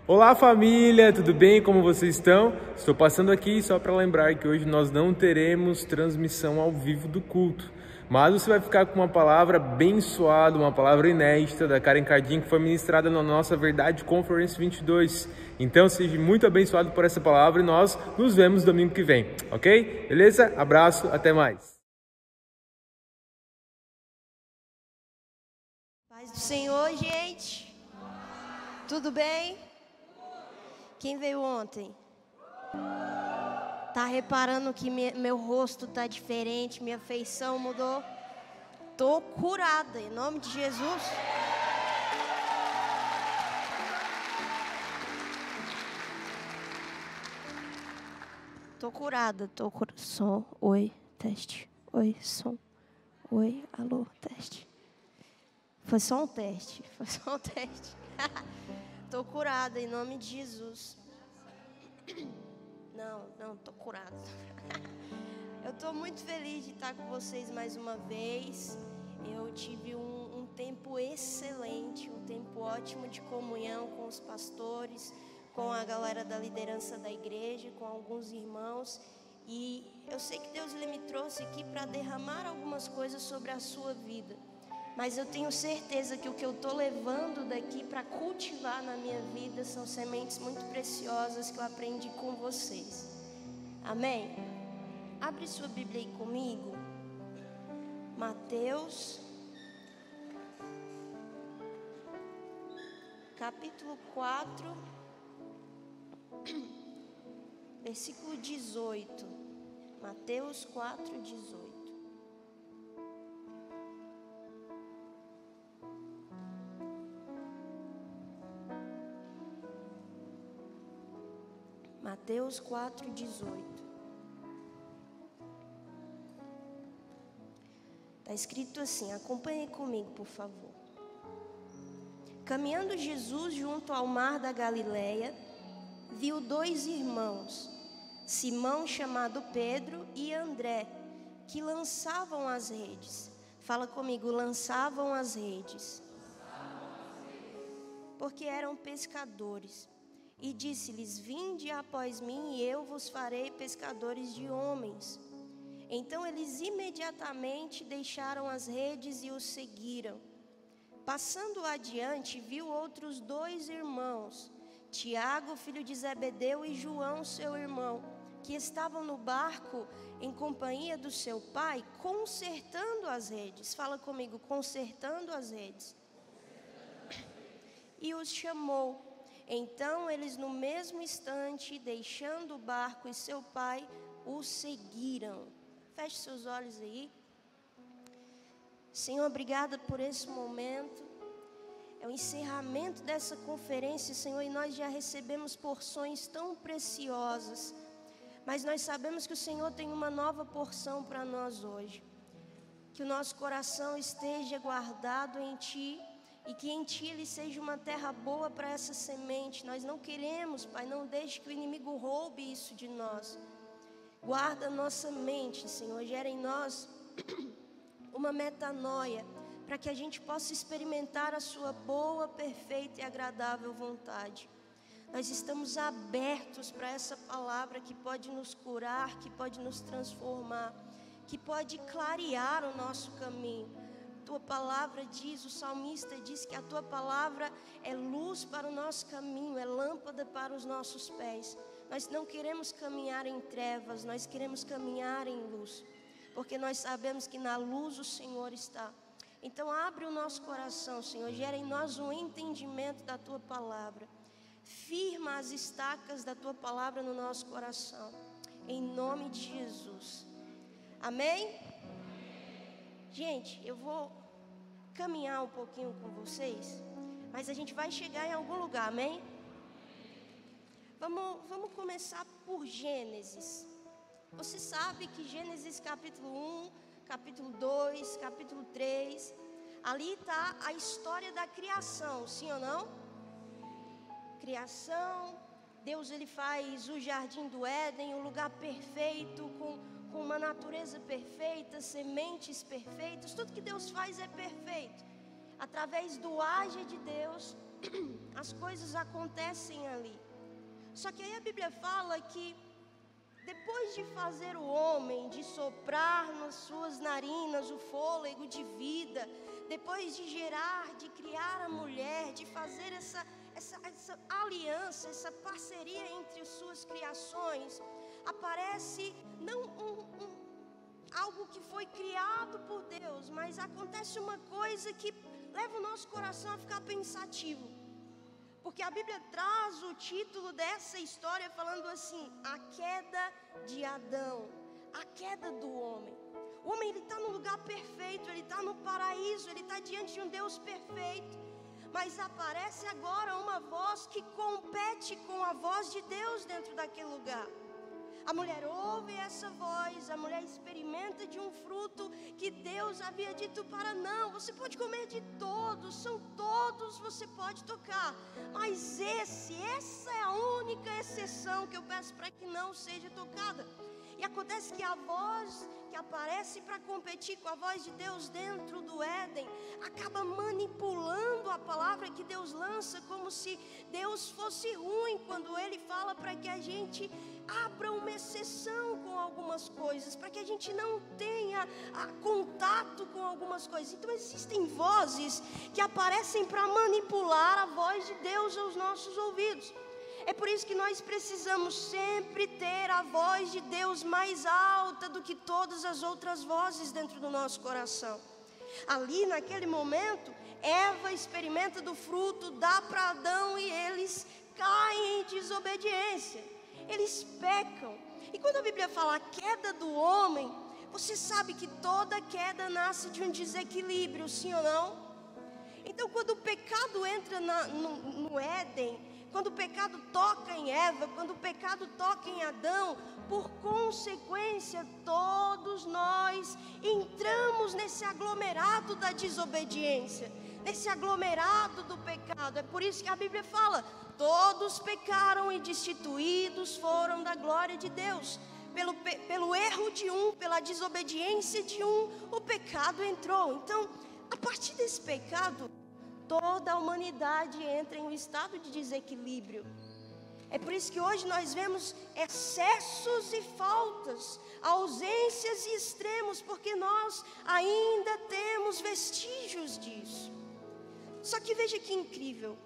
Olá família, tudo bem? Como vocês estão? Estou passando aqui só para lembrar que hoje nós não teremos transmissão ao vivo do culto, mas você vai ficar com uma palavra abençoada, uma palavra inédita da Karen Cardim que foi ministrada na nossa Verdade Conference 22. Então seja muito abençoado por essa palavra e nós nos vemos domingo que vem, ok? Beleza? Abraço, até mais. Paz do Senhor, gente. Tudo bem? Quem veio ontem? Tá reparando que meu rosto tá diferente, minha feição mudou? Tô curada, em nome de Jesus. Tô curada, som, oi, teste. Oi, som. Oi, alô, teste. Foi só um teste, Tô curada, em nome de Jesus. Não, tô curada. Eu tô muito feliz de estar com vocês mais uma vez. Eu tive um tempo excelente, um tempo ótimo de comunhão com os pastores, com a galera da liderança da igreja, com alguns irmãos. E eu sei que Deus ele me trouxe aqui para derramar algumas coisas sobre a sua vida. Mas eu tenho certeza que o que eu estou levando daqui para cultivar na minha vida são sementes muito preciosas que eu aprendi com vocês. Amém? Abre sua Bíblia aí comigo. Mateus, capítulo 4, versículo 18. Mateus 4, 18. Mateus 4, 18. Está escrito assim, acompanhe comigo, por favor. Caminhando Jesus junto ao mar da Galileia, viu dois irmãos, Simão, chamado Pedro, e André, que lançavam as redes. Fala comigo, lançavam as redes. Porque eram pescadores. E disse-lhes, vinde após mim e eu vos farei pescadores de homens. Então eles imediatamente deixaram as redes e os seguiram. Passando adiante, viu outros dois irmãos, Tiago, filho de Zebedeu, e João, seu irmão, que estavam no barco em companhia do seu pai, consertando as redes. Fala comigo, consertando as redes. E os chamou. Então eles no mesmo instante, deixando o barco e seu pai, o seguiram. Feche seus olhos aí. Senhor, obrigada por esse momento. É o encerramento dessa conferência, Senhor, e nós já recebemos porções tão preciosas. Mas nós sabemos que o Senhor tem uma nova porção para nós hoje. Que o nosso coração esteja guardado em Ti. E que em Ti Ele seja uma terra boa para essa semente. Nós não queremos, Pai, não deixe que o inimigo roube isso de nós. Guarda nossa mente, Senhor, gera em nós uma metanoia, para que a gente possa experimentar a Sua boa, perfeita e agradável vontade. Nós estamos abertos para essa palavra que pode nos curar, que pode nos transformar, que pode clarear o nosso caminho. Tua palavra diz, o salmista diz que a Tua palavra é luz para o nosso caminho, é lâmpada para os nossos pés. Nós não queremos caminhar em trevas, nós queremos caminhar em luz, porque nós sabemos que na luz o Senhor está. Então abre o nosso coração, Senhor, gera em nós um entendimento da Tua palavra. Firma as estacas da Tua palavra no nosso coração, em nome de Jesus. Amém? Gente, eu vou caminhar um pouquinho com vocês, mas a gente vai chegar em algum lugar, amém? Vamos começar por Gênesis. Você sabe que Gênesis capítulo 1, capítulo 2, capítulo 3, ali está a história da criação, sim ou não? Criação, Deus ele faz o jardim do Éden, um lugar perfeito, com uma natureza perfeita, sementes perfeitas, tudo que Deus faz é perfeito. Através do agir de Deus, as coisas acontecem ali. Só que aí a Bíblia fala que depois de fazer o homem, de soprar nas suas narinas o fôlego de vida, depois de gerar, de criar a mulher, de fazer essa aliança, essa parceria entre as suas criações, aparece não algo que foi criado por Deus, mas acontece uma coisa que leva o nosso coração a ficar pensativo. Porque a Bíblia traz o título dessa história falando assim: a queda de Adão, a queda do homem. O homem, ele está no lugar perfeito, ele está no paraíso, ele está diante de um Deus perfeito. Mas aparece agora uma voz que compete com a voz de Deus dentro daquele lugar. A mulher ouve essa voz, a mulher experimenta de um fruto que Deus havia dito para não. Você pode comer de todos, são todos, você pode tocar. Mas essa é a única exceção que eu peço para que não seja tocada. E acontece que a voz que aparece para competir com a voz de Deus dentro do Éden acaba manipulando a palavra que Deus lança, como se Deus fosse ruim quando Ele fala para que a gente abra uma exceção com algumas coisas, para que a gente não tenha contato com algumas coisas. Então existem vozes que aparecem para manipular a voz de Deus aos nossos ouvidos. É por isso que nós precisamos sempre ter a voz de Deus mais alta do que todas as outras vozes dentro do nosso coração. Ali naquele momento, Eva experimenta do fruto, dá para Adão e eles caem em desobediência. Eles pecam. E quando a Bíblia fala a queda do homem, você sabe que toda queda nasce de um desequilíbrio, sim ou não? Então quando o pecado entra no Éden, quando o pecado toca em Eva, quando o pecado toca em Adão, por consequência, todos nós entramos nesse aglomerado da desobediência, nesse aglomerado do pecado. É por isso que a Bíblia fala: todos pecaram e destituídos foram da glória de Deus. Pelo erro de um, pela desobediência de um, o pecado entrou. Então, a partir desse pecado, toda a humanidade entra em um estado de desequilíbrio. É por isso que hoje nós vemos excessos e faltas, ausências e extremos, porque nós ainda temos vestígios disso. Só que veja que incrível.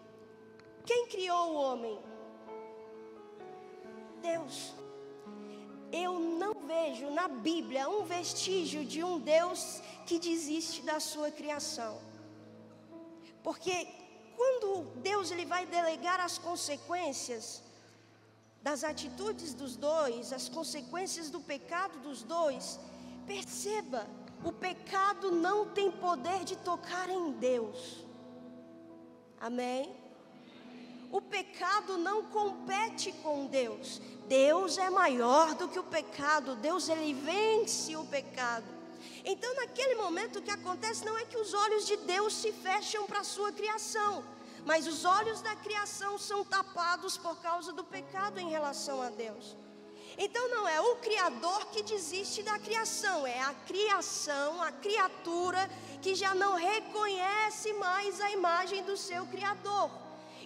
Quem criou o homem? Deus. Eu não vejo na Bíblia um vestígio de um Deus que desiste da sua criação. Porque quando Deus ele vai delegar as consequências das atitudes dos dois, as consequências do pecado dos dois, perceba, o pecado não tem poder de tocar em Deus. Amém? O pecado não compete com Deus. Deus é maior do que o pecado. Deus ele vence o pecado. Então naquele momento o que acontece não é que os olhos de Deus se fecham para a sua criação, mas os olhos da criação são tapados por causa do pecado em relação a Deus. Então não é o Criador que desiste da criação, é a criação, a criatura que já não reconhece mais a imagem do seu Criador.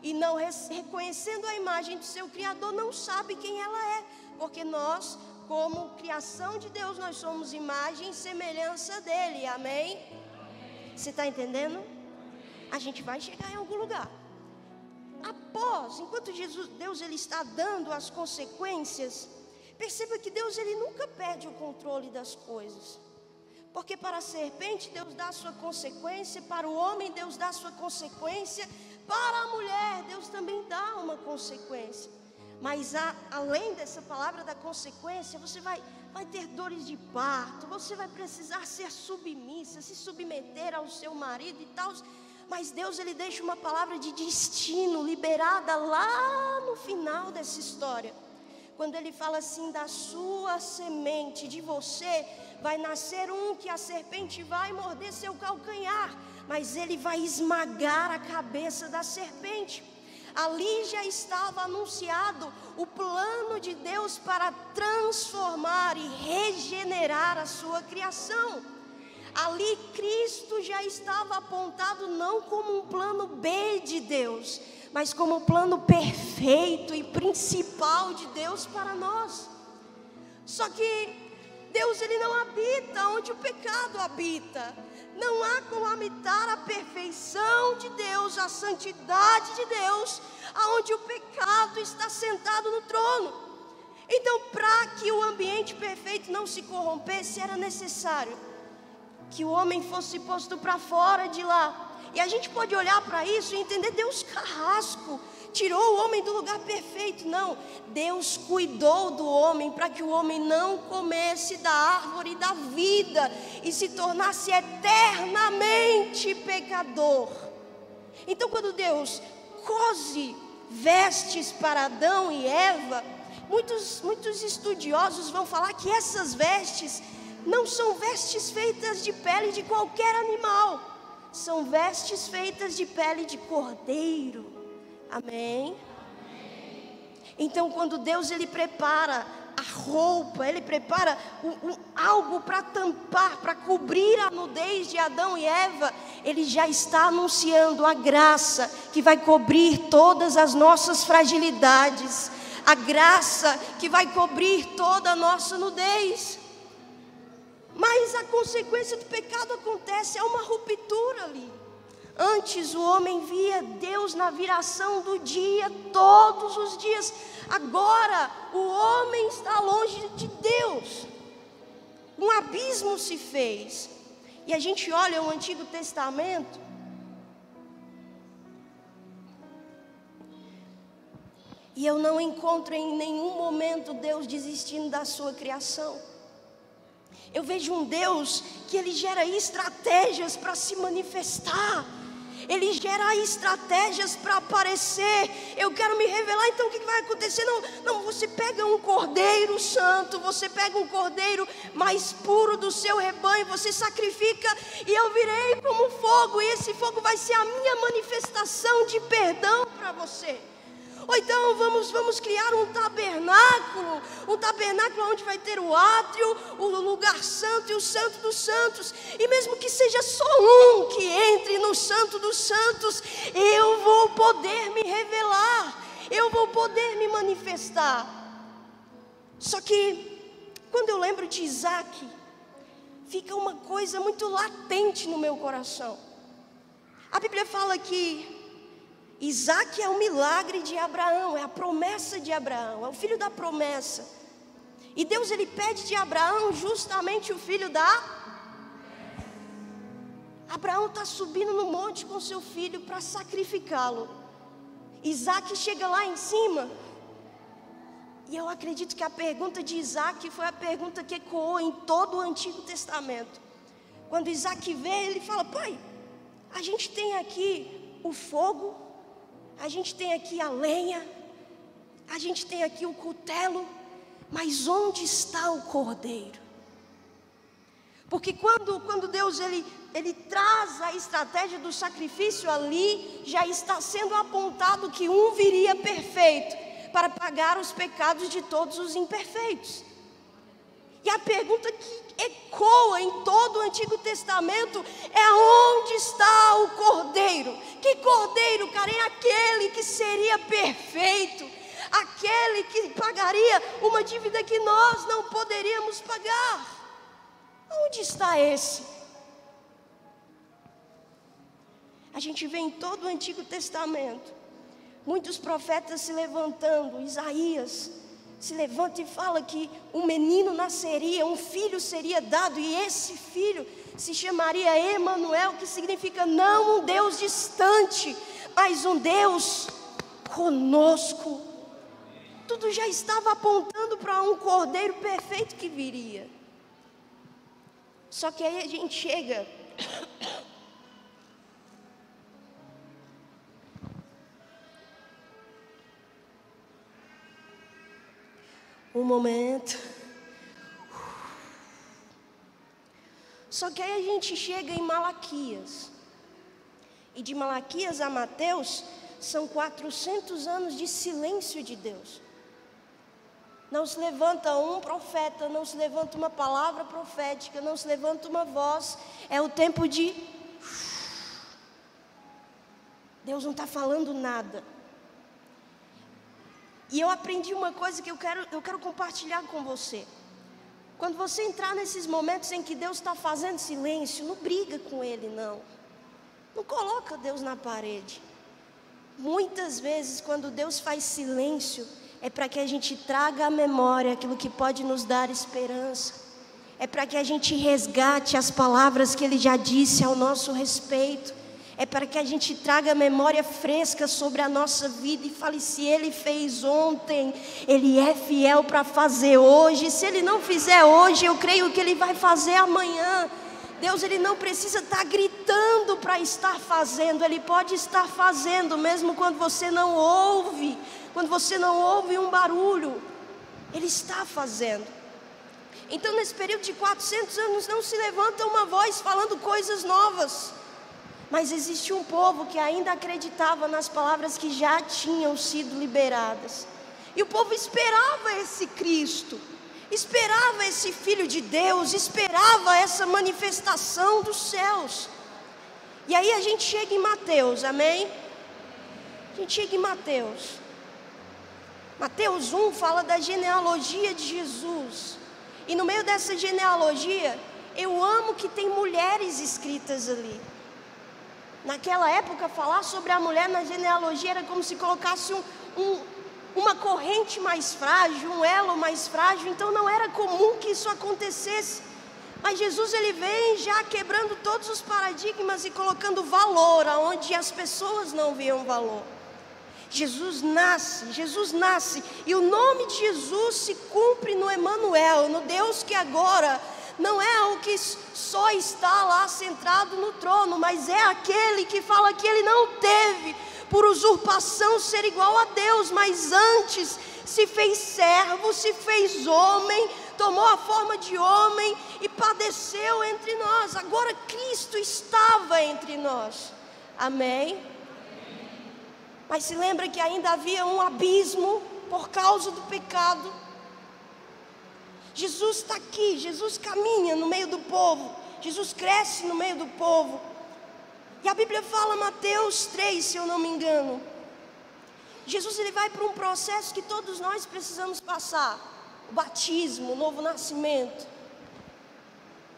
E não reconhecendo a imagem do seu Criador, não sabe quem ela é, porque nós, como criação de Deus, nós somos imagem e semelhança dele, amém? Você está entendendo? A gente vai chegar em algum lugar. Enquanto Deus ele está dando as consequências, perceba que Deus ele nunca perde o controle das coisas. Porque para a serpente Deus dá a sua consequência, para o homem Deus dá a sua consequência, para a mulher Deus também dá uma consequência. Mas além dessa palavra da consequência, você vai ter dores de parto, você vai precisar ser submissa, se submeter ao seu marido e tal. Mas Deus ele deixa uma palavra de destino liberada lá no final dessa história. Quando ele fala assim: da sua semente, de você, vai nascer um que a serpente vai morder seu calcanhar, mas ele vai esmagar a cabeça da serpente. Ali já estava anunciado o plano de Deus para transformar e regenerar a sua criação. Ali Cristo já estava apontado não como um plano B de Deus, mas como o plano perfeito e principal de Deus para nós. Só que Deus, Ele não habita onde o pecado habita. Não há como habitar a perfeição de Deus, a santidade de Deus, aonde o pecado está sentado no trono. Então, para que o ambiente perfeito não se corrompesse, era necessário que o homem fosse posto para fora de lá. E a gente pode olhar para isso e entender: Deus carrasco, tirou o homem do lugar perfeito. Não, Deus cuidou do homem para que o homem não comesse da árvore da vida e se tornasse eternamente pecador. Então, quando Deus cose vestes para Adão e Eva, muitos estudiosos vão falar que essas vestes não são vestes feitas de pele de qualquer animal, são vestes feitas de pele de cordeiro. Amém? Então, quando Deus, Ele prepara a roupa, Ele prepara algo para tampar, para cobrir a nudez de Adão e Eva, Ele já está anunciando a graça que vai cobrir todas as nossas fragilidades, a graça que vai cobrir toda a nossa nudez. Mas a consequência do pecado acontece, é uma ruptura ali. Antes o homem via Deus na viração do dia, todos os dias. Agora o homem está longe de Deus. Um abismo se fez. E a gente olha o Antigo Testamento, e eu não encontro em nenhum momento Deus desistindo da sua criação. Eu vejo um Deus que Ele gera estratégias para se manifestar. Ele gera estratégias para aparecer. Eu quero me revelar, então o que vai acontecer? Não, você pega um cordeiro santo, você pega um cordeiro mais puro do seu rebanho, você sacrifica, e eu virei como fogo, e esse fogo vai ser a minha manifestação de perdão para você. Ou então vamos criar um tabernáculo onde vai ter o átrio, o lugar santo e o santo dos santos. E mesmo que seja só um que entre no santo dos santos, eu vou poder me revelar, eu vou poder me manifestar. Só que quando eu lembro de Isaac, fica uma coisa muito latente no meu coração. A Bíblia fala que Isaac é o milagre de Abraão, é a promessa de Abraão, é o filho da promessa. E Deus, Ele pede de Abraão justamente o filho Abraão está subindo no monte com seu filho para sacrificá-lo. Isaac chega lá em cima, e eu acredito que a pergunta de Isaac foi a pergunta que ecoou em todo o Antigo Testamento. Quando Isaac vê, ele fala: pai, a gente tem aqui o fogo, a gente tem aqui a lenha, a gente tem aqui o cutelo, mas onde está o cordeiro? Porque quando Deus ele traz a estratégia do sacrifício ali, já está sendo apontado que um viria perfeito para pagar os pecados de todos os imperfeitos. E a pergunta que ecoa em todo o Antigo Testamento é: onde está o cordeiro? Que cordeiro, cara? É aquele que seria perfeito, aquele que pagaria uma dívida que nós não poderíamos pagar. Onde está esse? A gente vê em todo o Antigo Testamento muitos profetas se levantando. Isaías se levanta e fala que um menino nasceria, um filho seria dado, e esse filho se chamaria Emanuel, que significa não um Deus distante, mas um Deus conosco. Tudo já estava apontando para um cordeiro perfeito que viria. Só que aí a gente chega um momento. Só que aí a gente chega em Malaquias. E de Malaquias a Mateus são 400 anos de silêncio de Deus. Não se levanta um profeta, não se levanta uma palavra profética, não se levanta uma voz. É o tempo de... Deus não está falando nada. E eu aprendi uma coisa que eu quero compartilhar com você. Quando você entrar nesses momentos em que Deus está fazendo silêncio, não briga com Ele, não. Não coloca Deus na parede. Muitas vezes, quando Deus faz silêncio, é para que a gente traga à memória aquilo que pode nos dar esperança. É para que a gente resgate as palavras que Ele já disse ao nosso respeito. É para que a gente traga a memória fresca sobre a nossa vida e fale: se Ele fez ontem, Ele é fiel para fazer hoje. Se Ele não fizer hoje, eu creio que Ele vai fazer amanhã. Deus, Ele não precisa estar gritando para estar fazendo. Ele pode estar fazendo mesmo quando você não ouve. Quando você não ouve um barulho, Ele está fazendo. Então, nesse período de 400 anos, não se levanta uma voz falando coisas novas. Mas existe um povo que ainda acreditava nas palavras que já tinham sido liberadas. E o povo esperava esse Cristo, esperava esse Filho de Deus, esperava essa manifestação dos céus. E aí a gente chega em Mateus, amém? A gente chega em Mateus. Mateus 1 fala da genealogia de Jesus. E no meio dessa genealogia, eu amo que tem mulheres escritas ali. Naquela época, falar sobre a mulher na genealogia era como se colocasse uma corrente mais frágil, um elo mais frágil. Então não era comum que isso acontecesse. Mas Jesus, Ele vem já quebrando todos os paradigmas e colocando valor aonde as pessoas não viam valor. Jesus nasce, e o nome de Jesus se cumpre no Emanuel, no Deus que agora não é o que só está lá centrado no trono, mas é aquele que fala que Ele não teve por usurpação ser igual a Deus, mas antes se fez servo, se fez homem, tomou a forma de homem e padeceu entre nós. Agora Cristo estava entre nós, amém? Mas se lembra que ainda havia um abismo por causa do pecado. Jesus está aqui, Jesus caminha no meio do povo, Jesus cresce no meio do povo. E a Bíblia fala, Mateus 3, se eu não me engano, Jesus, ele vai para um processo que todos nós precisamos passar: o batismo, o novo nascimento.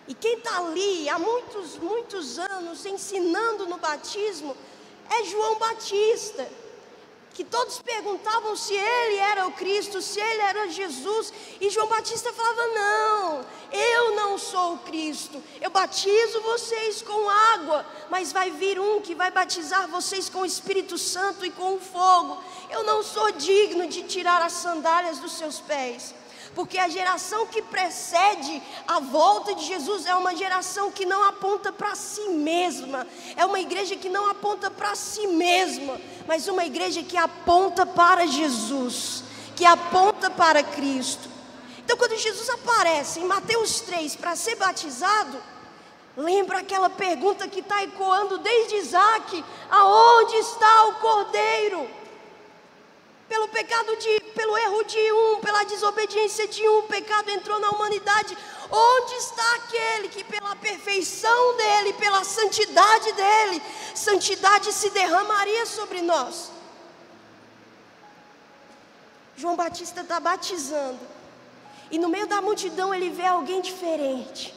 E quem está ali há muitos anos ensinando no batismo é João Batista, que todos perguntavam se ele era o Cristo, se ele era Jesus, e João Batista falava: não, eu não sou o Cristo, eu batizo vocês com água, mas vai vir um que vai batizar vocês com o Espírito Santo e com o fogo. Eu não sou digno de tirar as sandálias dos seus pés. Porque a geração que precede a volta de Jesus é uma geração que não aponta para si mesma. É uma igreja que não aponta para si mesma, mas uma igreja que aponta para Jesus, que aponta para Cristo. Então, quando Jesus aparece em Mateus 3 para ser batizado, lembra aquela pergunta que está ecoando desde Isaac: aonde está o Cordeiro? Pelo erro de um, pela desobediência de um, o pecado entrou na humanidade. Onde está aquele que pela perfeição dele, pela santidade dele, santidade se derramaria sobre nós? João Batista está batizando, e no meio da multidão ele vê alguém diferente.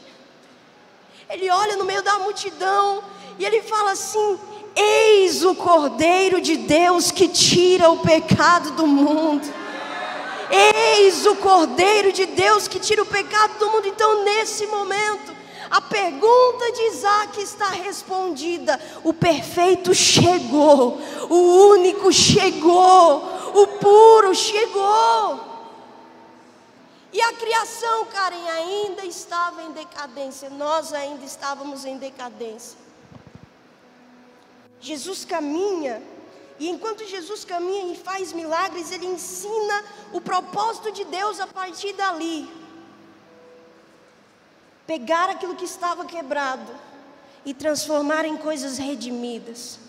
Ele olha no meio da multidão e ele fala assim: eis o Cordeiro de Deus que tira o pecado do mundo. Eis o Cordeiro de Deus que tira o pecado do mundo. Então, nesse momento, a pergunta de Isaac está respondida. O perfeito chegou, o único chegou, o puro chegou. E a criação, Karen, ainda estava em decadência. Nós ainda estávamos em decadência. Jesus caminha, e enquanto Jesus caminha e faz milagres, ele ensina o propósito de Deus a partir dali. Pegar aquilo que estava quebrado e transformar em coisas redimidas.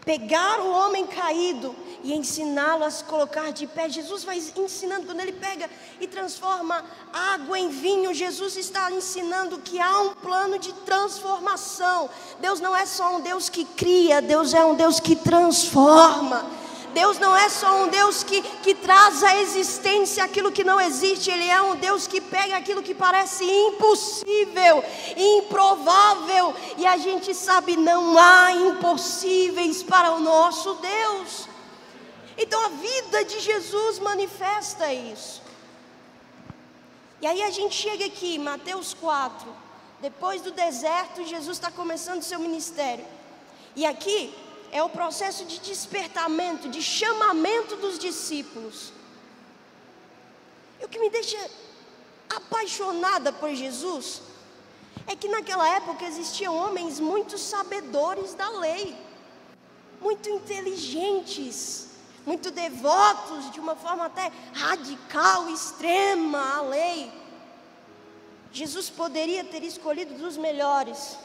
pegar o homem caído e ensiná-lo a se colocar de pé. Jesus vai ensinando, quando ele pega e transforma água em vinho, Jesus está ensinando que há um plano de transformação. Deus não é só um Deus que cria, Deus é um Deus que transforma. Deus não é só um Deus que traz à existência aquilo que não existe. Ele é um Deus que pega aquilo que parece impossível, improvável, e a gente sabe, não há impossíveis para o nosso Deus. Então a vida de Jesus manifesta isso. E aí a gente chega aqui, Mateus 4, depois do deserto, Jesus está começando seu ministério. E aqui é o processo de despertamento, de chamamento dos discípulos. E o que me deixa apaixonada por Jesus é que naquela época existiam homens muito sabedores da lei, muito inteligentes, muito devotos, de uma forma até radical, extrema à lei. Jesus poderia ter escolhido dos melhores,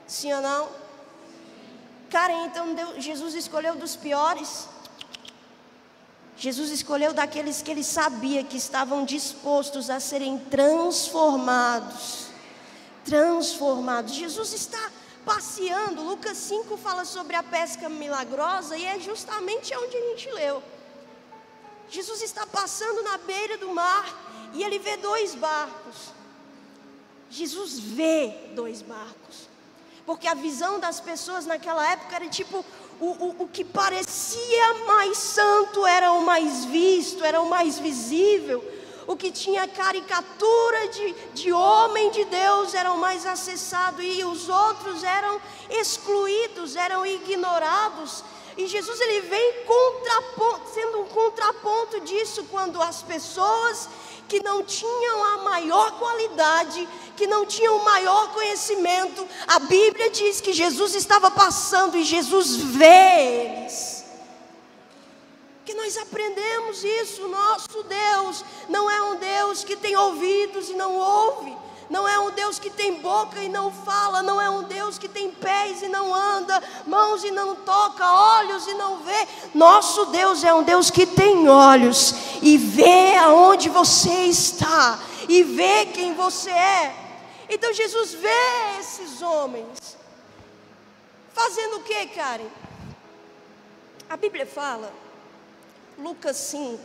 sim ou não? Karen, então Jesus escolheu dos piores. Jesus escolheu daqueles que ele sabia que estavam dispostos a serem transformados. Jesus está passeando. Lucas 5 fala sobre a pesca milagrosa e é justamente onde a gente leu. Jesus está passando na beira do mar e ele vê 2 barcos. Jesus vê 2 barcos. Porque a visão das pessoas naquela época era tipo, o que parecia mais santo era o mais visto, era o mais visível. O que tinha caricatura de homem de Deus era o mais acessado, e os outros eram excluídos, eram ignorados. E Jesus ele vem sendo um contraponto disso, quando as pessoas que não tinham a maior qualidade, que não tinham o maior conhecimento, a Bíblia diz que Jesus estava passando e Jesus vê eles. Que nós aprendemos isso. Nosso Deus não é um Deus que tem ouvidos e não ouve, não é um Deus que tem boca e não fala, não é um Deus que tem pés e não anda, mãos e não toca, olhos e não vê. Nosso Deus é um Deus que tem olhos e vê aonde você está e vê quem você é. Então Jesus vê esses homens fazendo o que, Karen? A Bíblia fala, Lucas 5,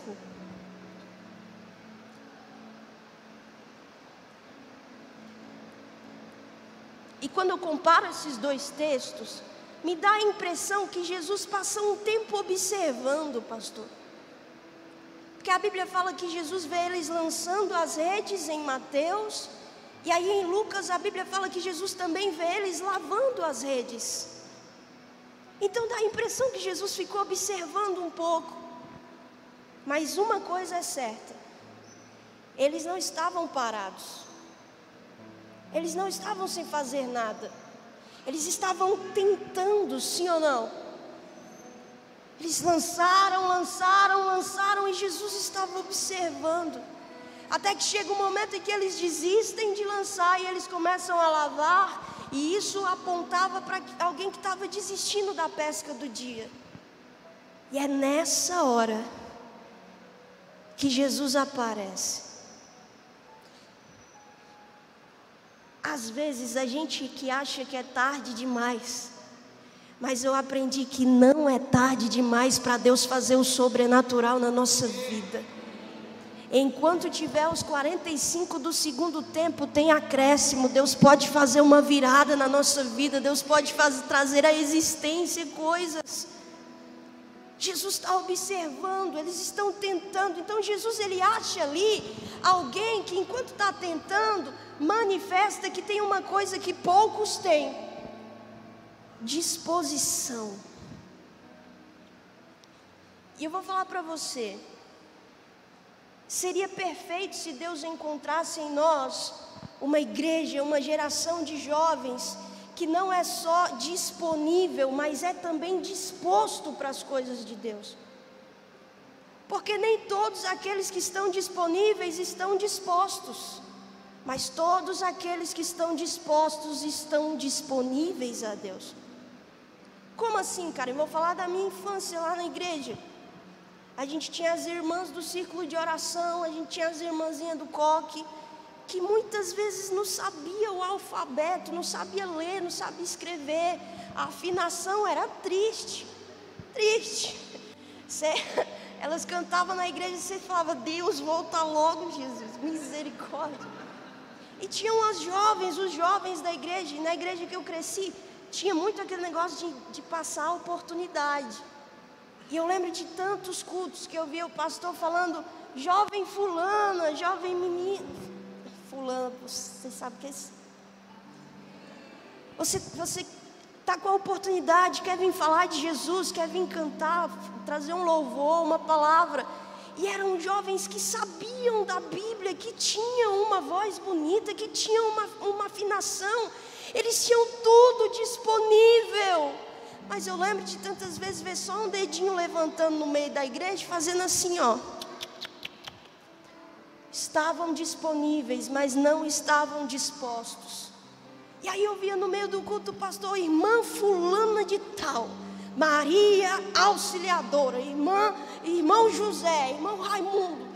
e quando eu comparo esses 2 textos, me dá a impressão que Jesus passa um tempo observando, pastor. Porque a Bíblia fala que Jesus vê eles lançando as redes em Mateus, e aí em Lucas a Bíblia fala que Jesus também vê eles lavando as redes. Então dá a impressão que Jesus ficou observando um pouco. Mas uma coisa é certa, eles não estavam parados. Eles não estavam sem fazer nada. Eles estavam tentando, sim ou não? Eles lançaram e Jesus estava observando. Até que chega um momento em que eles desistem de lançar e eles começam a lavar. E isso apontava para alguém que estava desistindo da pesca do dia. E é nessa hora que Jesus aparece. Às vezes a gente que acha que é tarde demais, mas eu aprendi que não é tarde demais para Deus fazer o sobrenatural na nossa vida. Enquanto tiver os 45 do segundo tempo, tem acréscimo. Deus pode fazer uma virada na nossa vida. Deus pode trazer à existência coisas. Jesus está observando, eles estão tentando. Então Jesus ele acha ali alguém que enquanto está tentando, manifesta que tem uma coisa que poucos têm: disposição. E eu vou falar para você, seria perfeito se Deus encontrasse em nós uma igreja, uma geração de jovens que não é só disponível, mas é também disposto para as coisas de Deus. Porque nem todos aqueles que estão disponíveis estão dispostos, mas todos aqueles que estão dispostos estão disponíveis a Deus. Como assim, cara? Eu vou falar da minha infância lá na igreja. A gente tinha as irmãs do círculo de oração, a gente tinha as irmãzinhas do coque, que muitas vezes não sabia o alfabeto, não sabia ler, não sabia escrever. A afinação era triste. Elas cantavam na igreja e você falava: Deus, volta logo, Jesus, misericórdia. E tinham os jovens da igreja. E na igreja que eu cresci, tinha muito aquele negócio de passar a oportunidade. E eu lembro de tantos cultos que eu via o pastor falando: jovem fulana, jovem menina, fulana, você sabe o que é isso? Você está com a oportunidade, quer vir falar de Jesus, quer vir cantar, trazer um louvor, uma palavra. E eram jovens que sabiam da Bíblia, que tinham uma voz bonita, que tinham uma afinação. Eles tinham tudo disponível. Mas eu lembro de tantas vezes ver só um dedinho levantando no meio da igreja, fazendo assim, ó. Estavam disponíveis, mas não estavam dispostos. E aí eu via no meio do culto o pastor: irmã fulana de tal, Maria Auxiliadora, irmão José, irmão Raimundo.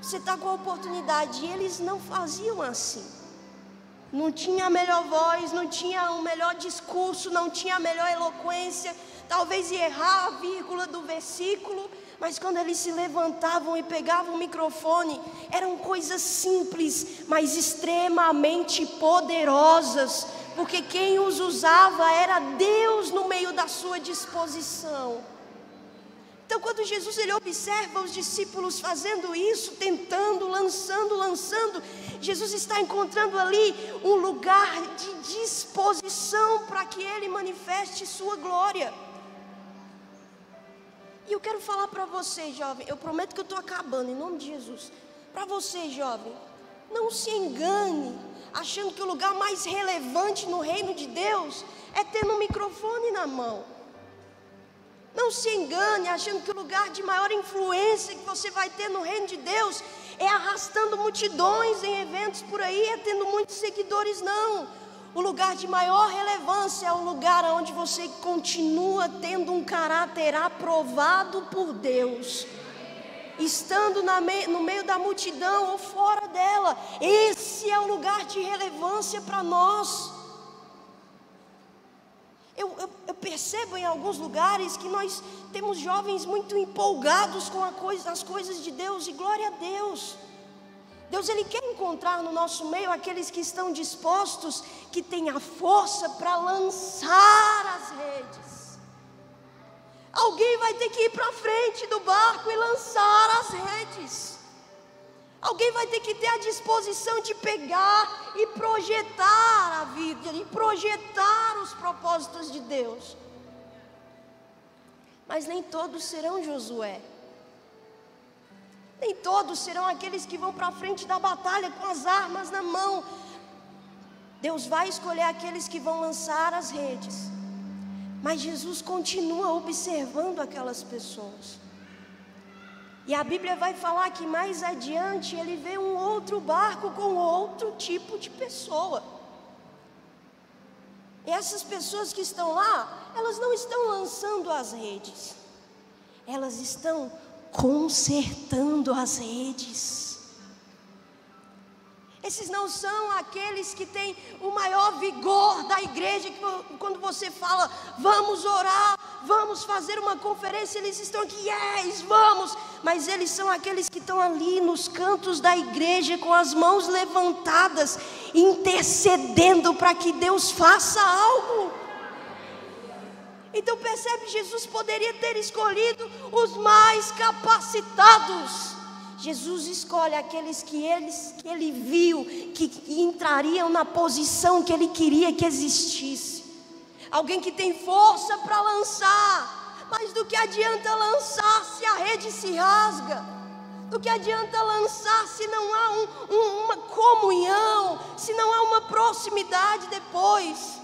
Você está com a oportunidade. E eles não faziam assim. Não tinha a melhor voz, não tinha o melhor discurso, não tinha a melhor eloquência. Talvez ia errar a vírgula do versículo, mas quando eles se levantavam e pegavam o microfone, eram coisas simples, mas extremamente poderosas, porque quem os usava era Deus no meio da sua disposição. Então, quando Jesus ele observa os discípulos fazendo isso, tentando, lançando, Jesus está encontrando ali um lugar de disposição para que ele manifeste sua glória. E eu quero falar para você, jovem, eu prometo que eu estou acabando, em nome de Jesus. Para você, jovem, não se engane achando que o lugar mais relevante no reino de Deus é ter um microfone na mão. Não se engane achando que o lugar de maior influência que você vai ter no reino de Deus é arrastando multidões em eventos por aí, é tendo muitos seguidores, não. O lugar de maior relevância é o lugar onde você continua tendo um caráter aprovado por Deus, estando no meio da multidão ou fora dela. Esse é o lugar de relevância para nós. Eu percebo em alguns lugares que nós temos jovens muito empolgados com as coisas de Deus, e glória a Deus. Deus ele quer encontrar no nosso meio aqueles que estão dispostos, que têm a força para lançar as redes. Alguém vai ter que ir para frente do barco e lançar as redes. Alguém vai ter que ter a disposição de pegar e projetar a vida, e projetar os propósitos de Deus. Mas nem todos serão Josué. Nem todos serão aqueles que vão para a frente da batalha com as armas na mão. Deus vai escolher aqueles que vão lançar as redes. Mas Jesus continua observando aquelas pessoas. E a Bíblia vai falar que mais adiante ele vê um outro barco com outro tipo de pessoa. E essas pessoas que estão lá, elas não estão lançando as redes. Elas estão consertando as redes. Esses não são aqueles que têm o maior vigor da igreja, que quando você fala, vamos orar, vamos fazer uma conferência, eles estão aqui, yes, vamos. Mas eles são aqueles que estão ali nos cantos da igreja, com as mãos levantadas, intercedendo para que Deus faça algo. Então percebe, Jesus poderia ter escolhido os mais capacitados. Jesus escolhe aqueles que ele viu que entrariam na posição que ele queria que existisse. Alguém que tem força para lançar, mas do que adianta lançar se a rede se rasga? Do que adianta lançar se não há uma comunhão, se não há uma proximidade depois?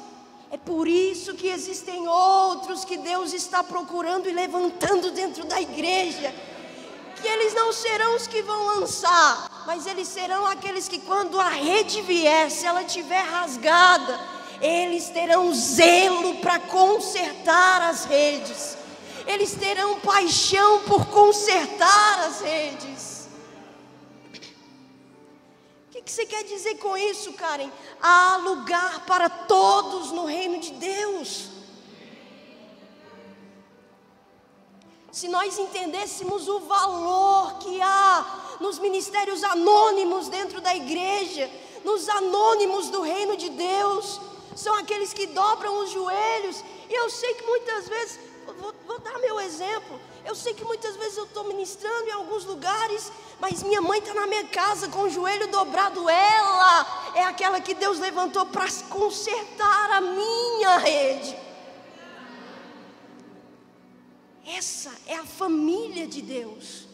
É por isso que existem outros que Deus está procurando e levantando dentro da igreja. Que eles não serão os que vão lançar, mas eles serão aqueles que quando a rede vier, se ela estiver rasgada, eles terão zelo para consertar as redes. Eles terão paixão por consertar as redes. O que você quer dizer com isso, Karen? Há lugar para todos no reino de Deus. Se nós entendêssemos o valor que há nos ministérios anônimos dentro da igreja, nos anônimos do reino de Deus, são aqueles que dobram os joelhos. E eu sei que muitas vezes, vou dar meu exemplo, eu sei que muitas vezes eu estou ministrando em alguns lugares, mas minha mãe está na minha casa com o joelho dobrado. Ela é aquela que Deus levantou para consertar a minha rede. Essa é a família de Deus.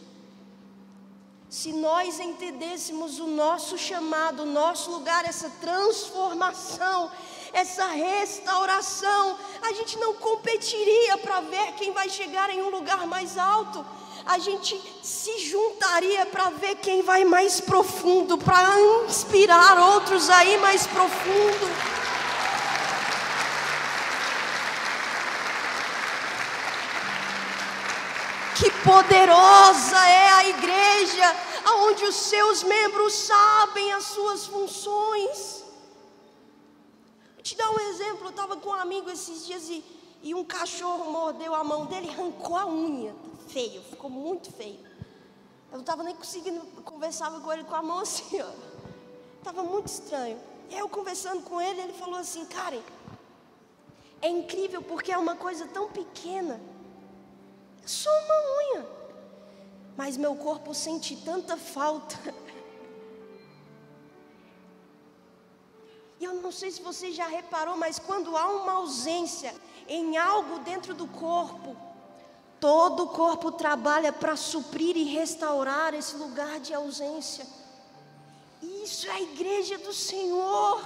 Se nós entendêssemos o nosso chamado, o nosso lugar, essa transformação, essa restauração, a gente não competiria para ver quem vai chegar em um lugar mais alto. A gente se juntaria para ver quem vai mais profundo, para inspirar outros a ir mais profundo. Que poderosa é a igreja, onde os seus membros sabem as suas funções. Vou te dar um exemplo. Eu estava com um amigo esses dias e um cachorro mordeu a mão dele, arrancou a unha. Feio, ficou muito feio. Eu não estava nem conseguindo, conversava com ele com a mão assim, ó. Estava muito estranho. E aí eu conversando com ele, ele falou assim: Karen, é incrível porque é uma coisa tão pequena. Só uma unha, mas meu corpo sente tanta falta. E eu não sei se você já reparou, mas quando há uma ausência em algo dentro do corpo, todo o corpo trabalha para suprir e restaurar esse lugar de ausência. Isso é a igreja do Senhor.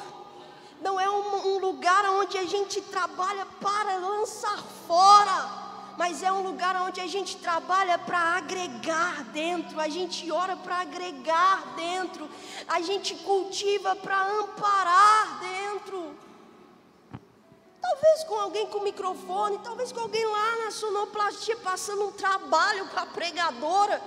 Não é um lugar onde a gente trabalha para lançar fora, mas é um lugar onde a gente trabalha para agregar dentro. A gente ora para agregar dentro. A gente cultiva para amparar dentro. Talvez com alguém com microfone, talvez com alguém lá na sonoplastia passando um trabalho com a pregadora.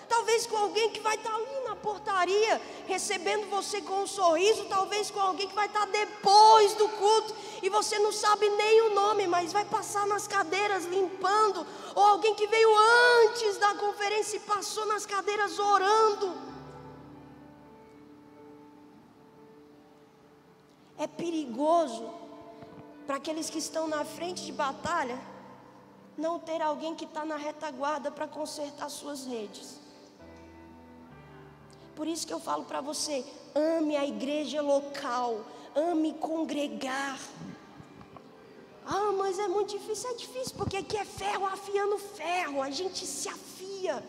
Talvez com alguém que vai estar ali na portaria recebendo você com um sorriso. Talvez com alguém que vai estar depois do culto e você não sabe nem o nome, mas vai passar nas cadeiras limpando. Ou alguém que veio antes da conferência e passou nas cadeiras orando. É perigoso para aqueles que estão na frente de batalha não ter alguém que está na retaguarda para consertar suas redes. Por isso que eu falo para você: ame a igreja local, ame congregar. Ah, mas é muito difícil. É difícil porque aqui é ferro afiando ferro. A gente se afia,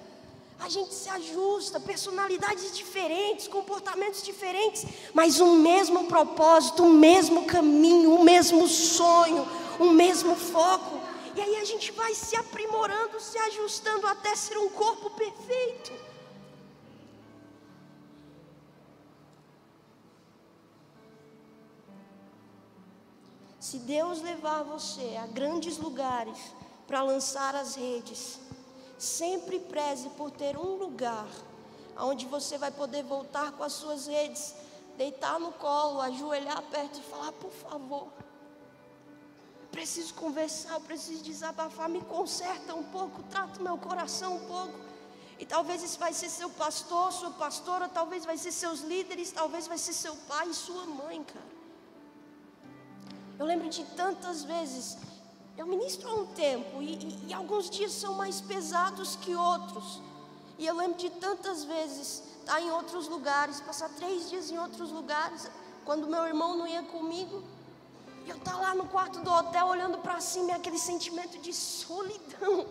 a gente se ajusta, personalidades diferentes, comportamentos diferentes, mas um mesmo propósito, um mesmo caminho, um mesmo sonho, um mesmo foco. E aí a gente vai se aprimorando, se ajustando até ser um corpo perfeito. Se Deus levar você a grandes lugares para lançar as redes, sempre preze por ter um lugar onde você vai poder voltar com as suas redes, deitar no colo, ajoelhar perto e falar: por favor, preciso conversar, preciso desabafar, me conserta um pouco, trata o meu coração um pouco. E talvez esse vai ser seu pastor, sua pastora, talvez vai ser seus líderes, talvez vai ser seu pai e sua mãe, cara. Eu lembro de tantas vezes, eu ministro há um tempo e alguns dias são mais pesados que outros. E eu lembro de tantas vezes estar em outros lugares, passar 3 dias em outros lugares, quando meu irmão não ia comigo. E eu estar lá no quarto do hotel olhando para cima, e aquele sentimento de solidão.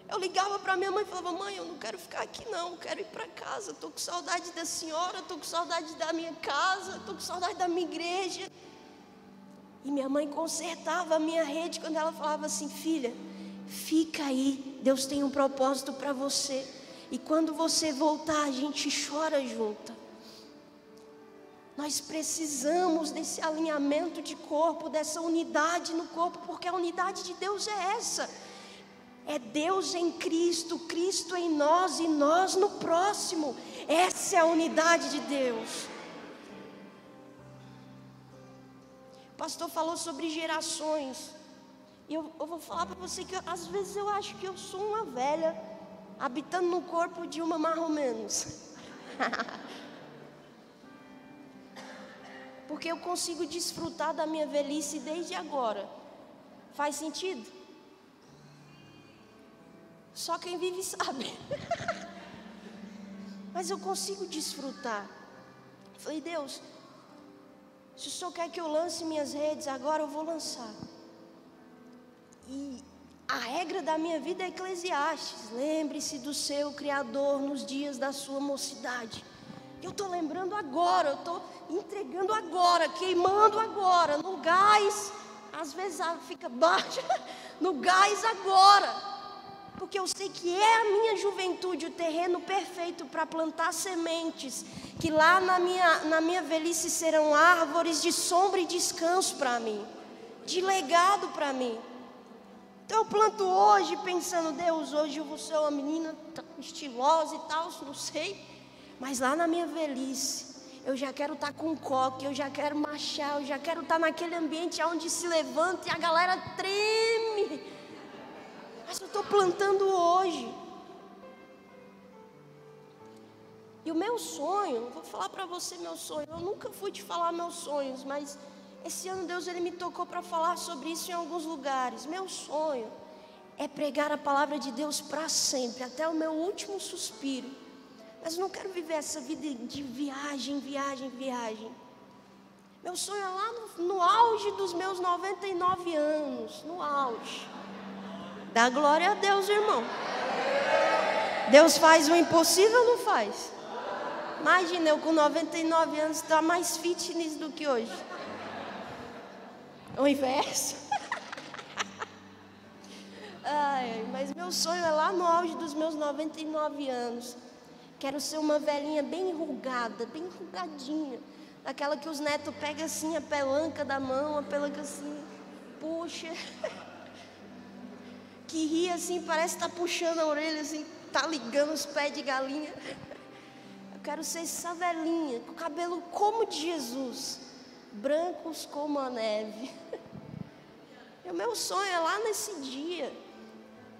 Eu ligava para minha mãe e falava: mãe, eu não quero ficar aqui não, quero ir para casa. Estou com saudade da senhora, estou com saudade da minha casa, estou com saudade da minha igreja. E minha mãe consertava a minha rede quando ela falava assim: filha, fica aí, Deus tem um propósito para você. E quando você voltar, a gente chora junto. Nós precisamos desse alinhamento de corpo, dessa unidade no corpo, porque a unidade de Deus é essa. É Deus em Cristo, Cristo em nós e nós no próximo. Essa é a unidade de Deus. O pastor falou sobre gerações. E eu vou falar para você que às vezes eu acho que eu sou uma velha habitando no corpo de uma mais ou menos. Porque eu consigo desfrutar da minha velhice desde agora. Faz sentido? Só quem vive sabe. Mas eu consigo desfrutar. Falei, Deus, se o Senhor quer que eu lance minhas redes, agora eu vou lançar. E a regra da minha vida é Eclesiastes. Lembre-se do seu Criador nos dias da sua mocidade. Eu estou lembrando agora, eu estou entregando agora, queimando agora, no gás. Às vezes fica baixo, no gás agora. Porque eu sei que é a minha juventude o terreno perfeito para plantar sementes, que lá na minha velhice serão árvores de sombra e descanso para mim, de legado para mim. Então eu planto hoje pensando, Deus, hoje eu vou ser uma menina estilosa e tal, não sei. Mas lá na minha velhice, eu já quero estar com coque, eu já quero marchar, eu já quero estar naquele ambiente onde se levanta e a galera treme. Mas eu estou plantando hoje. E o meu sonho, vou falar para você meu sonho. Eu nunca fui te falar meus sonhos, mas esse ano Deus ele me tocou para falar sobre isso em alguns lugares. Meu sonho é pregar a palavra de Deus para sempre, até o meu último suspiro. Mas eu não quero viver essa vida de viagem. Meu sonho é lá no auge dos meus 99 anos, no auge. Dá glória a Deus, irmão. Deus faz o impossível ou não faz? Imagina, eu com 99 anos estar mais fitness do que hoje. O inverso. Mas meu sonho é lá no auge dos meus 99 anos. Quero ser uma velhinha bem enrugada, bem enrugadinha. Daquela que os netos pegam assim a pelanca da mão, a pelanca assim, puxa. Que ri assim, parece que está puxando a orelha assim, está ligando os pés de galinha. Eu quero ser essa velhinha, com o cabelo como de Jesus, brancos como a neve. E o meu sonho é lá nesse dia,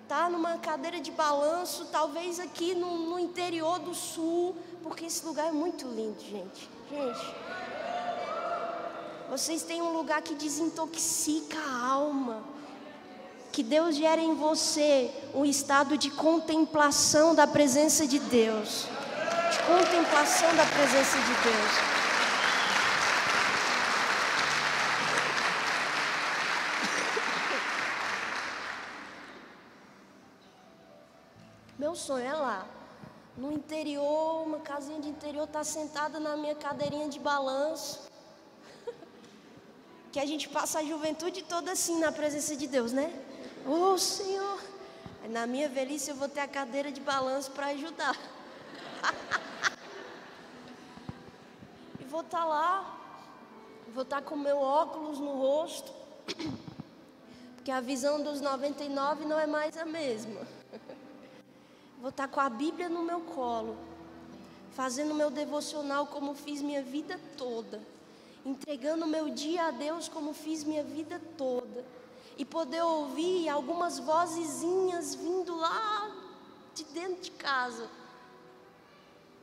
tá numa cadeira de balanço, talvez aqui no interior do sul, porque esse lugar é muito lindo, gente. Vocês têm um lugar que desintoxica a alma. Que Deus gere em você um estado de contemplação da presença de Deus. De contemplação da presença de Deus. Meu sonho é lá, no interior, uma casinha de interior, estar sentada na minha cadeirinha de balanço. Que a gente passa a juventude toda assim na presença de Deus, né? Oh, Senhor, na minha velhice eu vou ter a cadeira de balanço para ajudar. E vou estar lá, vou estar com meu óculos no rosto, porque a visão dos 99 não é mais a mesma. Vou estar com a Bíblia no meu colo, fazendo meu devocional como fiz minha vida toda, entregando meu dia a Deus como fiz minha vida toda. E poder ouvir algumas vozezinhas vindo lá de dentro de casa,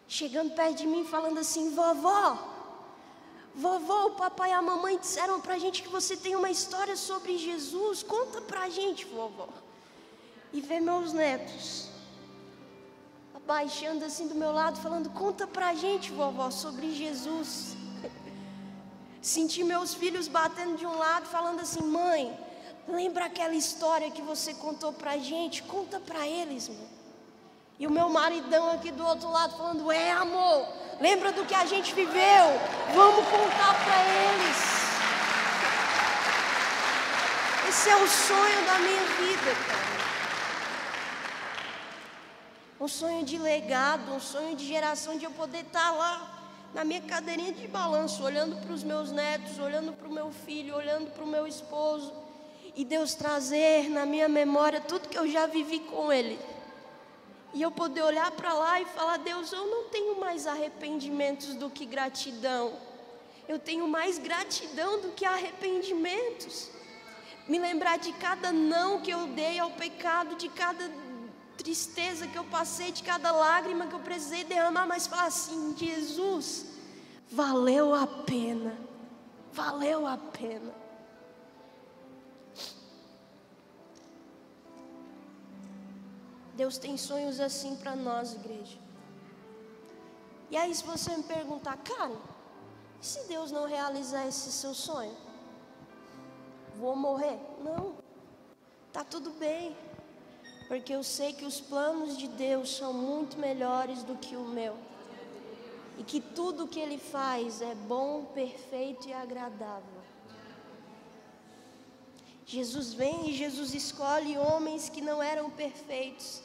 chegando perto de mim falando assim, vovó, o papai e a mamãe disseram pra gente que você tem uma história sobre Jesus, conta pra gente, vovó. E ver meus netos abaixando assim do meu lado, falando, conta pra gente, vovó, sobre Jesus. Sentir meus filhos batendo de um lado, falando assim, mãe, lembra aquela história que você contou pra gente? Conta pra eles, mano. E o meu maridão aqui do outro lado falando, amor, lembra do que a gente viveu? Vamos contar pra eles. Esse é o sonho da minha vida, cara. Um sonho de legado, um sonho de geração, de eu poder estar lá, na minha cadeirinha de balanço, olhando para os meus netos, olhando para o meu filho, olhando para o meu esposo, e Deus trazer na minha memória tudo que eu já vivi com Ele. E eu poder olhar para lá e falar: Deus, eu não tenho mais arrependimentos do que gratidão. Eu tenho mais gratidão do que arrependimentos. Me lembrar de cada não que eu dei ao pecado, de cada tristeza que eu passei, de cada lágrima que eu precisei derramar, mas falar assim: Jesus, valeu a pena, valeu a pena. Deus tem sonhos assim para nós, igreja. E aí, se você me perguntar: cara, e se Deus não realizar esse seu sonho? Vou morrer? Não, tá tudo bem, porque eu sei que os planos de Deus são muito melhores do que o meu, e que tudo que Ele faz é bom, perfeito e agradável. Jesus vem e Jesus escolhe homens que não eram perfeitos,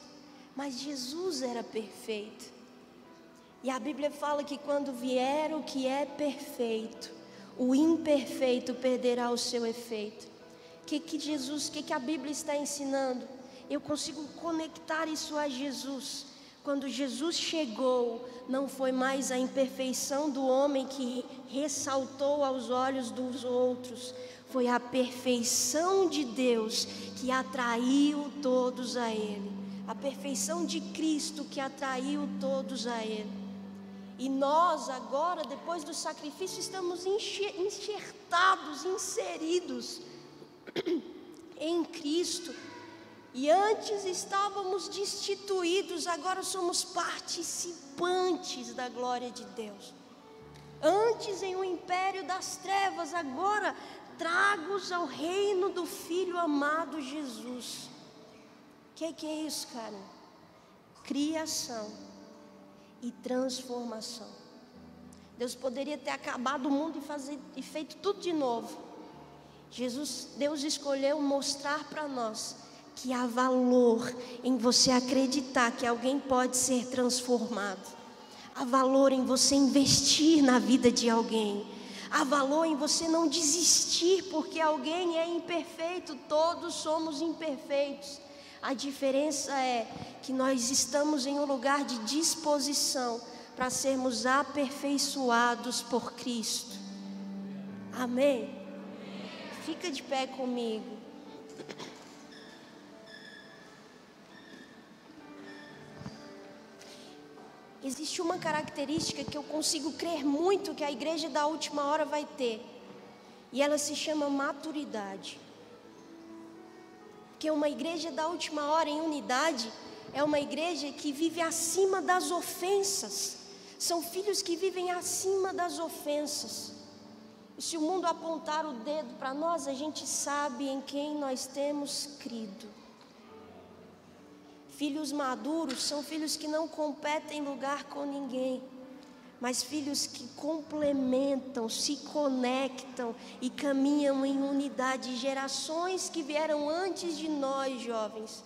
mas Jesus era perfeito. E a Bíblia fala que quando vier o que é perfeito, o imperfeito perderá o seu efeito. O que a Bíblia está ensinando? Eu consigo conectar isso a Jesus. Quando Jesus chegou, não foi mais a imperfeição do homem que ressaltou aos olhos dos outros, foi a perfeição de Deus que atraiu todos a Ele, a perfeição de Cristo que atraiu todos a Ele. E nós agora, depois do sacrifício, estamos enxertados, inseridos em Cristo. E antes estávamos destituídos, agora somos participantes da glória de Deus. Antes em um império das trevas, agora tragos ao reino do Filho amado Jesus. Que é isso, cara? Criação e transformação. Deus poderia ter acabado o mundo e feito tudo de novo. Deus escolheu mostrar para nós que há valor em você acreditar que alguém pode ser transformado. Há valor em você investir na vida de alguém. Há valor em você não desistir porque alguém é imperfeito. Todos somos imperfeitos. A diferença é que nós estamos em um lugar de disposição para sermos aperfeiçoados por Cristo. Amém? Fica de pé comigo. Existe uma característica que eu consigo crer muito que a igreja da última hora vai ter. E ela se chama maturidade. Porque uma igreja da última hora em unidade é uma igreja que vive acima das ofensas. São filhos que vivem acima das ofensas. E se o mundo apontar o dedo para nós, a gente sabe em quem nós temos crido. Filhos maduros são filhos que não competem lugar com ninguém, mas filhos que complementam, se conectam e caminham em unidade. Gerações que vieram antes de nós, jovens,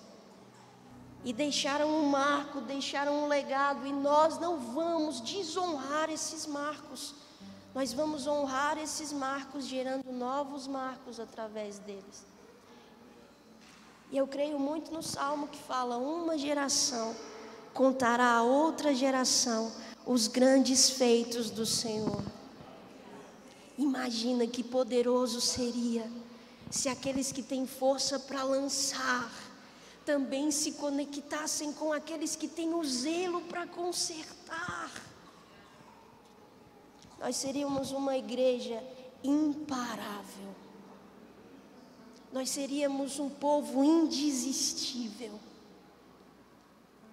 e deixaram um marco, deixaram um legado, e nós não vamos desonrar esses marcos. Nós vamos honrar esses marcos, gerando novos marcos através deles. E eu creio muito no Salmo que fala: uma geração contará a outra geração os grandes feitos do Senhor. Imagina que poderoso seria se aqueles que têm força para lançar também se conectassem com aqueles que têm o zelo para consertar. Nós seríamos uma igreja imparável. Nós seríamos um povo indesistível,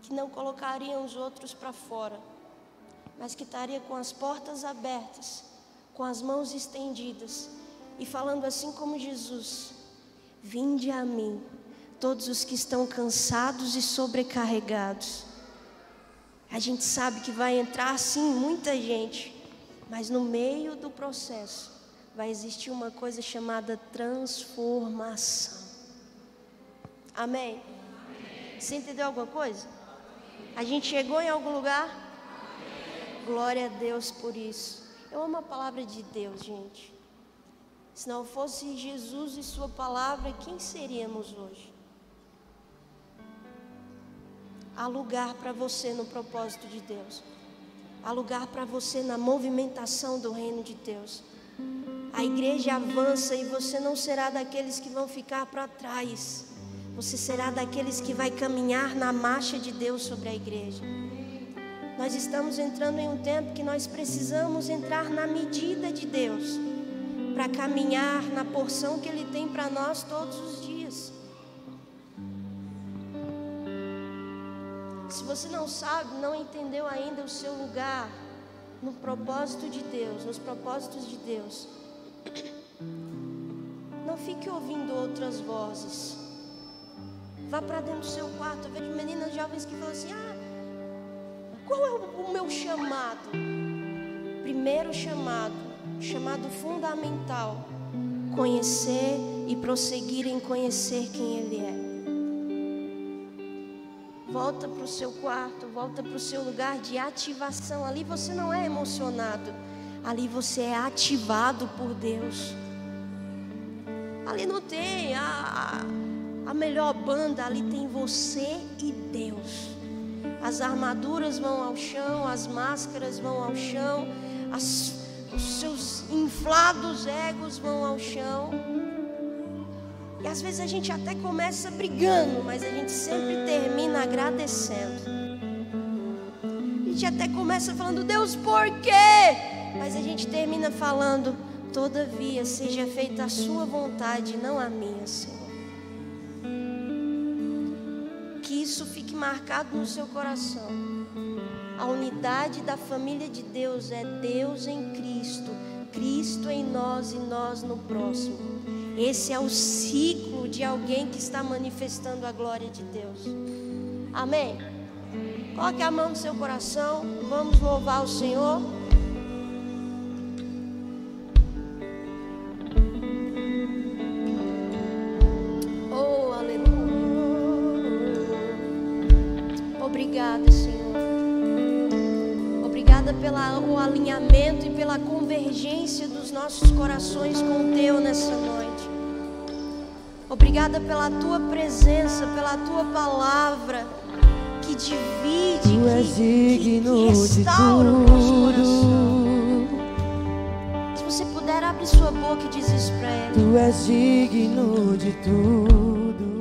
que não colocaria os outros para fora, mas que estaria com as portas abertas, com as mãos estendidas, e falando assim como Jesus: vinde a mim, todos os que estão cansados e sobrecarregados. A gente sabe que vai entrar sim muita gente, mas no meio do processo vai existir uma coisa chamada transformação. Amém? Você entendeu alguma coisa? A gente chegou em algum lugar? glória a Deus por isso. Eu amo a palavra de Deus, gente. Se não fosse Jesus e sua palavra, quem seríamos hoje? Há lugar para você no propósito de Deus. Há lugar para você na movimentação do reino de Deus. A igreja avança e você não será daqueles que vão ficar para trás. Você será daqueles que vai caminhar na marcha de Deus sobre a igreja. Nós estamos entrando em um tempo que nós precisamos entrar na medida de Deus, para caminhar na porção que Ele tem para nós todos os dias. Se você não sabe, não entendeu ainda o seu lugar no propósito de Deus, nos propósitos de Deus, não fique ouvindo outras vozes. Vá para dentro do seu quarto. Eu vejo meninas jovens que falam assim: qual é o meu chamado? Primeiro chamado fundamental: conhecer e prosseguir em conhecer quem Ele é. Volta para o seu quarto, volta para o seu lugar de ativação. Ali você não é emocionado, ali você é ativado por Deus. Ali não tem a melhor banda, ali tem você e Deus. As armaduras vão ao chão, as máscaras vão ao chão, os seus inflados egos vão ao chão. E às vezes a gente até começa brigando, mas a gente sempre termina agradecendo. A gente até começa falando: Deus, por quê? Mas a gente termina falando: todavia seja feita a sua vontade, não a minha, Senhor. Que isso fique marcado no seu coração. A unidade da família de Deus é Deus em Cristo, Cristo em nós e nós no próximo. Esse é o ciclo de alguém que está manifestando a glória de Deus. Amém? Coloque a mão no seu coração. Vamos louvar o Senhor. Oh, aleluia. Obrigada, Senhor. Obrigada pelo alinhamento e pela convergência dos nossos corações com o Teu nessa noite. Obrigada pela Tua presença, pela Tua palavra que divide, que restaura o nosso coração. Se você puder, abre sua boca e diz isso para Ele. Tu és digno de tudo.